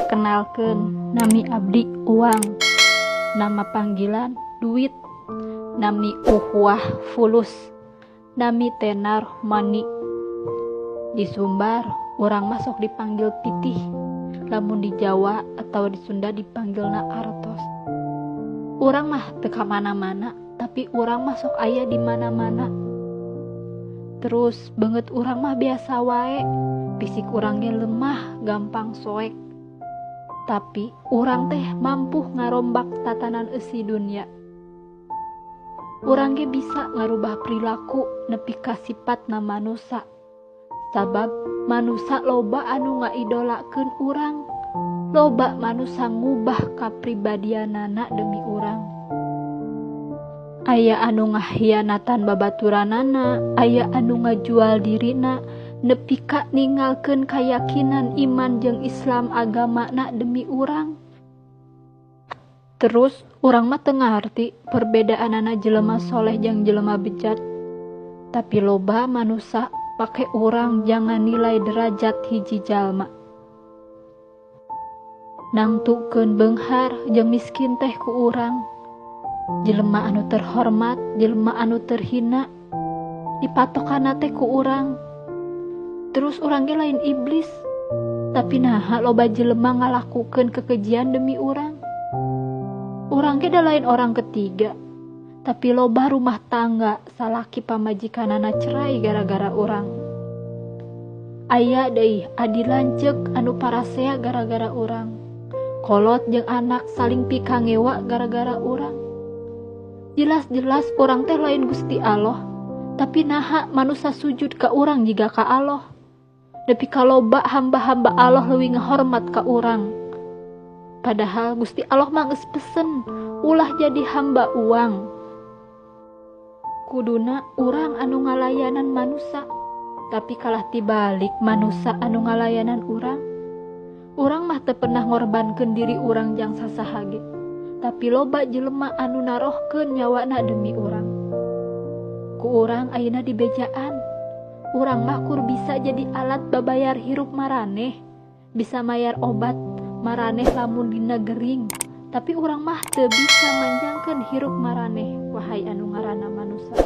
Perkenalkan, nami abdi uang, nama panggilan duit, nami uhwah fulus, nami tenar mani. Di Sumbar, orang masuk dipanggil pitih, lamun di Jawa atau di Sunda dipanggilna artos. Urang mah teka mana-mana, tapi urang masuk aya di mana-mana. Terus banget urang mah biasa wae, fisik urangnya lemah, gampang soek. Tapi urang teh mampu ngarombak tatanan eusi dunya. Urang ge bisa ngarubah perilaku nepi ka sifatna manusa. Sabab manusa loba anu ngaidolakeun urang. Loba manusa ngubah kapribadianana demi urang. Aya anu ngahianatan babaturanana, aya anu ngajual dirina nepi ka ninggalkeun kayakinan iman jeung Islam agamana demi urang. Terus urang mah teu ngarti perbedaanana jelema soleh jeung jelema bejat. Tapi loba manusa pake urang jangan nilai derajat hiji jalma. Nangtukeun beunghar jeung miskin teh ku urang. Jelema anu terhormat, jelema anu terhina dipatokana teh ku urang. Terus urang ge lain iblis, tapi naha loba jelema ngalakukeun kekejian demi urang. Urang ge da lain orang ketiga, tapi loba rumah tangga salaki pamajikanana cerai gara-gara urang. Aya deui adi lanceuk anu parasea gara-gara urang. Kolot jeung anak saling pikangewa gara-gara urang. Jelas-jelas urang teh lain Gusti Allah, tapi naha manusia sujud ka urang jiga ka Allah. Nepi ka loba hamba-hamba Allah leuwih ngahormat ka urang. Padahal Gusti Allah mah geus pesen ulah jadi hamba uang. Kuduna urang anu ngalayanan manusia, tapi kalah tibalik manusia anu ngalayanan urang. Urang mah teu pernah ngorbankeun diri urang jang sasaha ge. Tapi loba jelema anu narohkeun nyawana demi urang. Ku urang ayeuna di bejaan. Urang mah kur bisa jadi alat babayar hirup maraneh, bisa mayar obat maraneh lamun dina gering. Tapi urang mah teu bisa manjangkeun hirup maraneh, wahai anu ngaranna manusia.